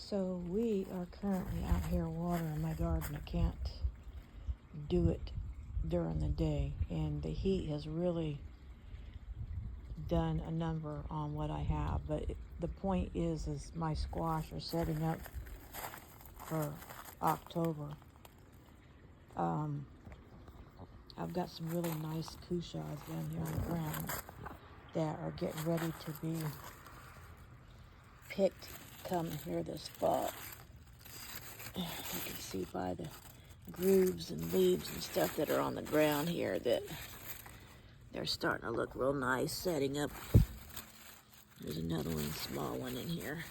So we are currently out here watering my garden. I can't do it during the day, and the heat has really done a number on what I have. But the point is my squash are setting up for October. I've got some really nice cushaws down here on the ground that are getting ready to be picked come here this fall. You can see by the grooves and leaves and stuff that are on the ground here that they're starting to look real nice setting up. There's another one, small one in here.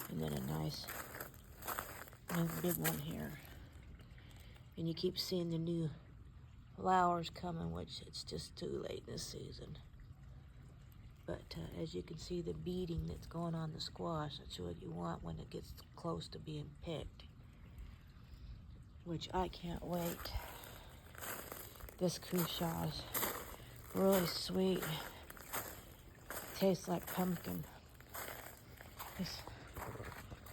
And then a nice big one here. And you keep seeing the new flowers coming, which it's just too late in the season. But as you can see, the beading that's going on the squash, that's what you want when it gets close to being picked. Which I can't wait. This cushaw is really sweet. Tastes like pumpkin. It's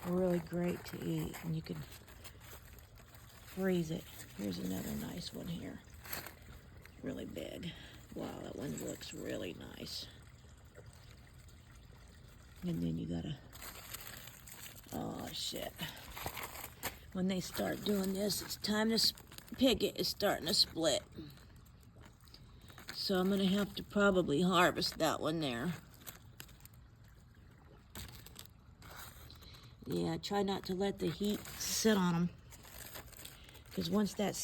really great to eat, and you can freeze it. Here's another nice one here. Really big. Wow, that one looks really nice. And then you gotta, oh shit. When they start doing this, it's time to pick it. It's starting to split. So I'm gonna have to probably harvest that one there. Yeah, try not to let the heat sit on them. Because once that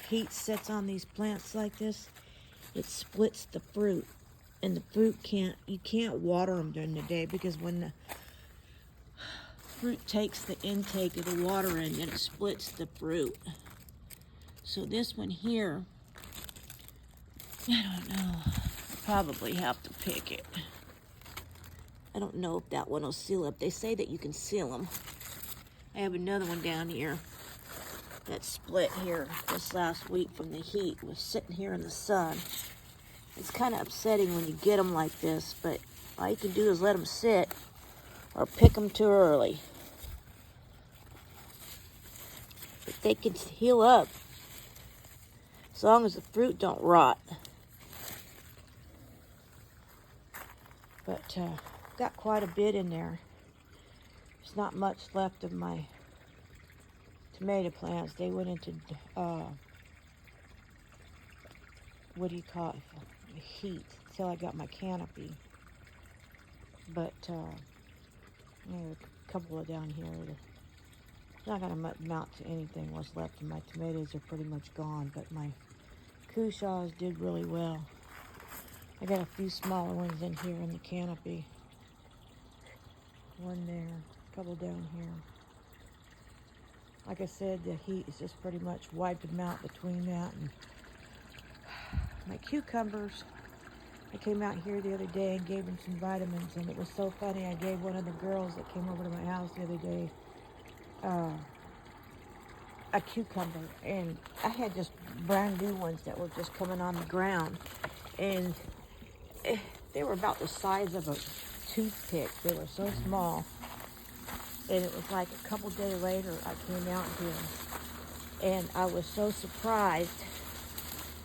heat sits on these plants like this, it splits the fruit. And the fruit you can't water them during the day, because when the fruit takes the intake of the water in, then it splits the fruit. So this one here, I don't know, I'll probably have to pick it. I don't know if that one will seal up. They say that you can seal them. I have another one down here that split here this last week from the heat. It was sitting here in the sun. It's kind of upsetting when you get them like this, but all you can do is let them sit or pick them too early. But they can heal up as long as the fruit don't rot. But got quite a bit in there. There's not much left of my tomato plants. They went into what do you call it? Heat until I got my canopy. But there are a couple of down here. It's not going to amount to anything. What's left of my tomatoes are pretty much gone, but my cushaws did really well. I got a few smaller ones in here in the canopy. One there, a couple down here. Like I said, the heat is just pretty much wiped them out between that and my cucumbers. I came out here the other day and gave them some vitamins, and it was so funny. I gave one of the girls that came over to my house the other day a cucumber, and I had just brand new ones that were just coming on the ground, and they were about the size of a toothpick. They were so small, and it was like a couple days later I came out here, and I was so surprised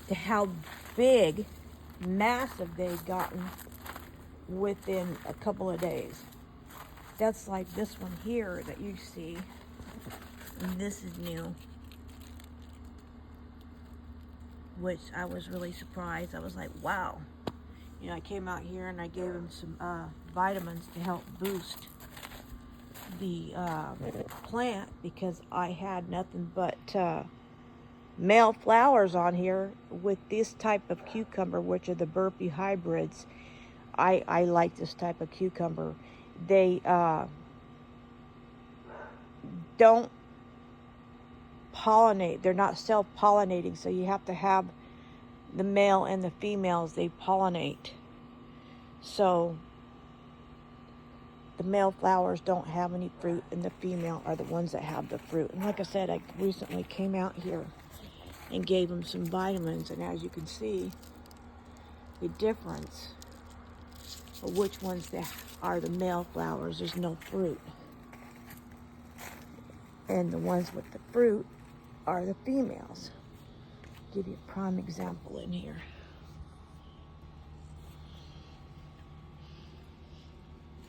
to how big, massive they'd gotten within a couple of days. That's like this one here that you see, and this is new, which I was really surprised. I was like, wow. You know, I came out here and I gave them some vitamins to help boost the plant, because I had nothing but male flowers on here with this type of cucumber, which are the Burpee hybrids. I like this type of cucumber. They don't pollinate. They're not self-pollinating, so you have to have the male and the females. They pollinate. So the male flowers don't have any fruit, and the female are the ones that have the fruit. And like I said, I recently came out here and gave them some vitamins, and as you can see, the difference or which ones that are the male flowers. There's no fruit. And the ones with the fruit are the females. Give you a prime example in here.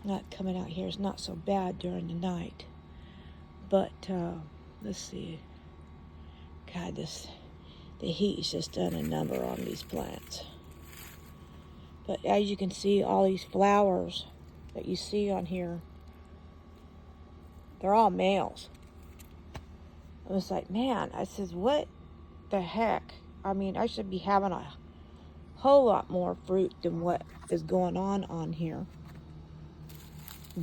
Not coming out here is not so bad during the night. But let's see. God, the heat's just done a number on these plants. But as you can see, all these flowers that you see on here, they're all males. I was like, man, I says, what the heck? I mean, I should be having a whole lot more fruit than what is going on here,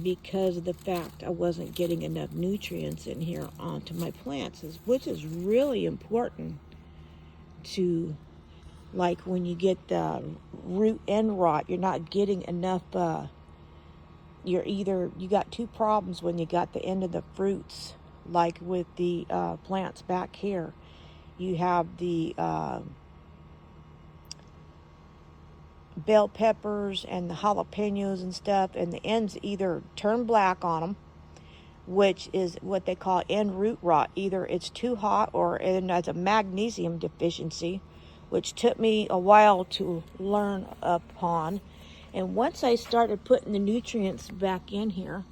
because of the fact I wasn't getting enough nutrients in here onto my plants, which is really important to, like when you get the root end rot, you're not getting enough, you got two problems when you got the end of the fruits, like with the plants back here. You have the bell peppers and the jalapenos and stuff, and the ends either turn black on them, which is what they call end root rot. Either it's too hot or it has a magnesium deficiency, which took me a while to learn upon. And once I started putting the nutrients back in here,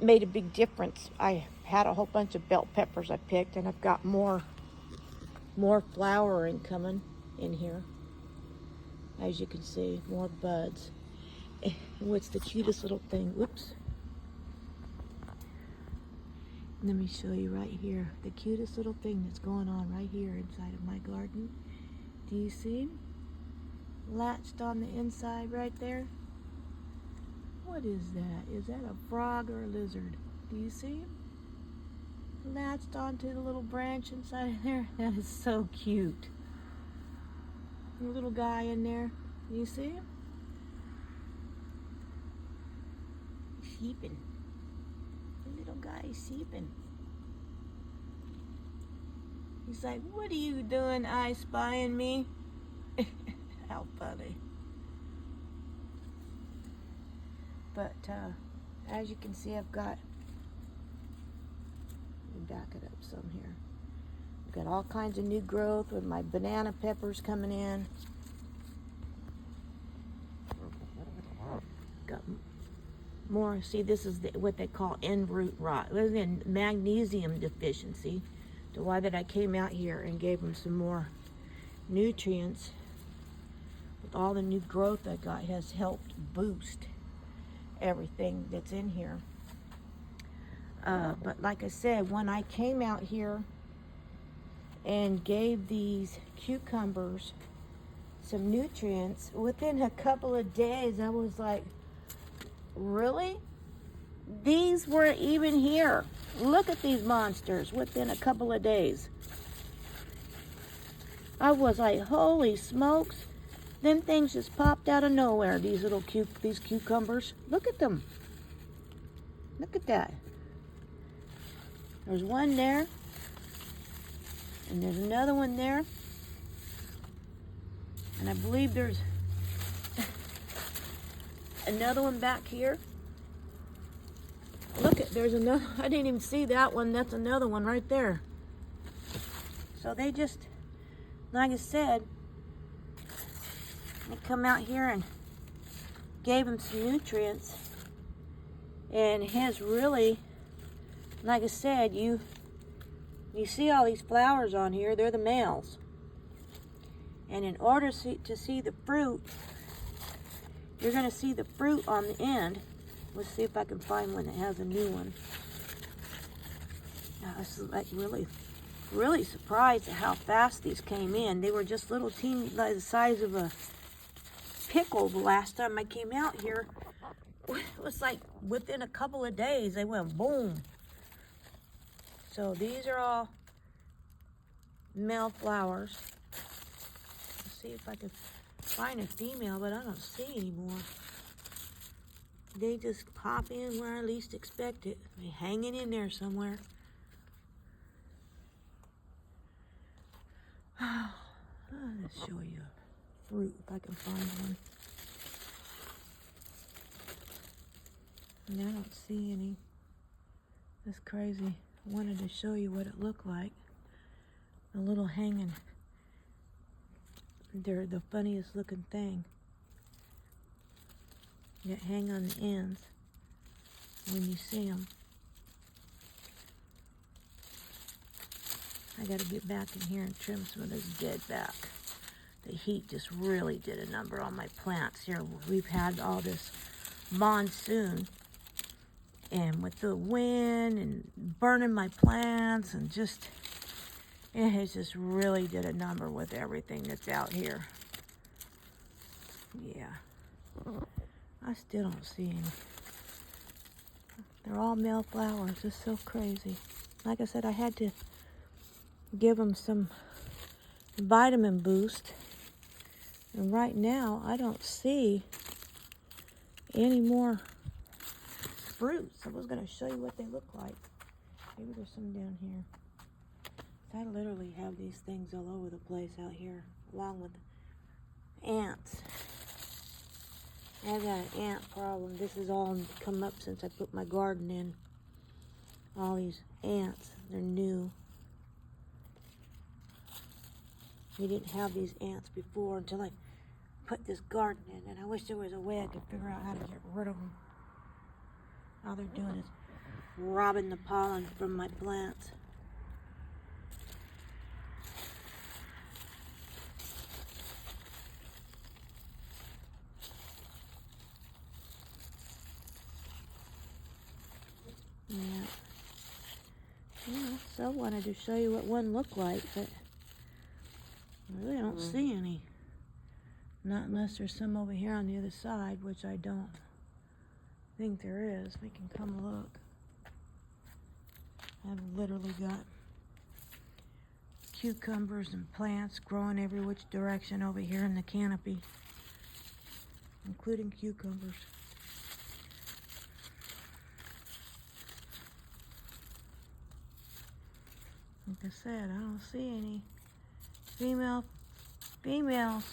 made a big difference. I had a whole bunch of bell peppers I picked, and I've got more flowering coming in here. As you can see, more buds. What's the cutest little thing? Whoops. Let me show you right here. The cutest little thing that's going on right here inside of my garden. Do you see? Latched on the inside right there. What is that? Is that a frog or a lizard? Do you see him? Latched onto the little branch inside of there. That is so cute. The little guy in there. Do you see him? Sheeping. The little guy is sheeping. He's like, what are you doing, I spying me? How funny. But as you can see, I've got, let me back it up some here. I've got all kinds of new growth with my banana peppers coming in. Got more. See, this is what they call end root rot. It was in magnesium deficiency. So why that I came out here and gave them some more nutrients. With all the new growth I got, has helped boost everything that's in here. But like I said, when I came out here and gave these cucumbers some nutrients, within a couple of days I was like, really? These weren't even here. Look at these monsters within a couple of days. I was like, holy smokes. Them things just popped out of nowhere, these little these cucumbers. Look at them. Look at that. There's one there. And there's another one there. And I believe there's another one back here. Look at, there's another, I didn't even see that one. That's another one right there. So they just, like I said, I come out here and gave him some nutrients, and his really, like I said, you see all these flowers on here, they're the males. And in order to see the fruit, you're going to see the fruit on the end. Let's see if I can find one that has a new one. I was like really surprised at how fast these came in. They were just little teeny, like the size of a pickle the last time I came out here. It was like within a couple of days they went boom. So these are all male flowers. Let's see if I can find a female, but I don't see anymore. They just pop in where I least expect it. They're hanging in there somewhere. Let's show you fruit if I can find one. And I don't see any. That's crazy. I wanted to show you what it looked like. A little hanging. They're the funniest looking thing. That hang on the ends when you see them. I gotta get back in here and trim some of this dead back. The heat just really did a number on my plants here. We've had all this monsoon, and with the wind and burning my plants, and just, it has just really did a number with everything that's out here. Yeah. I still don't see any. They're all male flowers. It's so crazy. Like I said, I had to give them some vitamin boost. And right now, I don't see any more fruits. I was going to show you what they look like. Maybe there's some down here. I literally have these things all over the place out here, along with ants. I've got an ant problem. This has all come up since I put my garden in. All these ants, they're new. We didn't have these ants before until I put this garden in, and I wish there was a way I could figure out how to get rid of them. All they're doing is robbing the pollen from my plants. Yeah. So I wanted to show you what one looked like, but I really don't see any. Not unless there's some over here on the other side, which I don't think there is. We can come look. I've literally got cucumbers and plants growing every which direction over here in the canopy, including cucumbers. Like I said, I don't see any females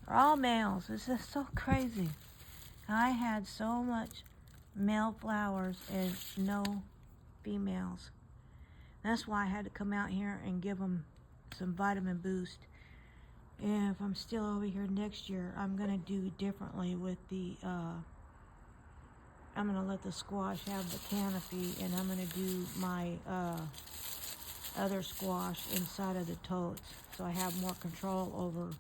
are all males. It's just so crazy. I had so much male flowers and no females. That's why I had to come out here and give them some vitamin boost. And if I'm still over here next year, I'm gonna do differently with the I'm gonna let the squash have the canopy, and I'm gonna do my other squash inside of the totes, so I have more control over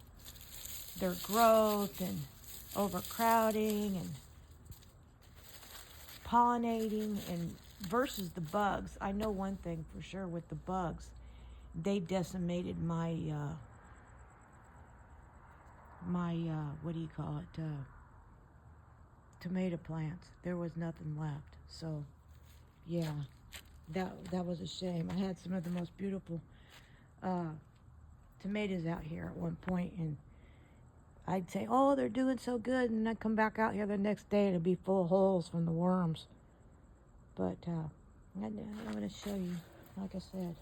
their growth and overcrowding and pollinating, and versus the bugs. I know one thing for sure with the bugs, they decimated my what do you call it, tomato plants. There was nothing left. So yeah, that was a shame. I had some of the most beautiful tomatoes out here at one point, and I'd say, oh, they're doing so good, and I'd come back out here the next day and it'd be full of holes from the worms. But I'm going to show you, like I said.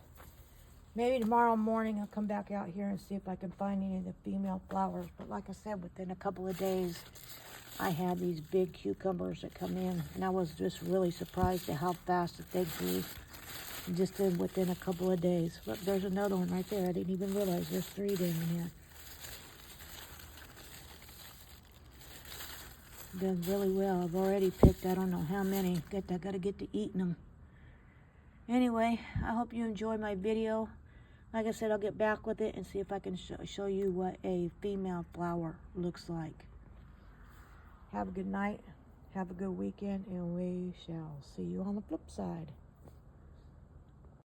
Maybe tomorrow morning I'll come back out here and see if I can find any of the female flowers. But like I said, within a couple of days, I had these big cucumbers that come in, and I was just really surprised at how fast that they grew. Just within a couple of days. Look, there's another one right there. I didn't even realize there's 3 down here. Done really well. I've already picked I don't know how many. I gotta get to eating them. Anyway, I hope you enjoy my video. Like I said, I'll get back with it and see if I can show you what a female flower looks like. Have a good night. Have a good weekend, and we shall see you on the flip side.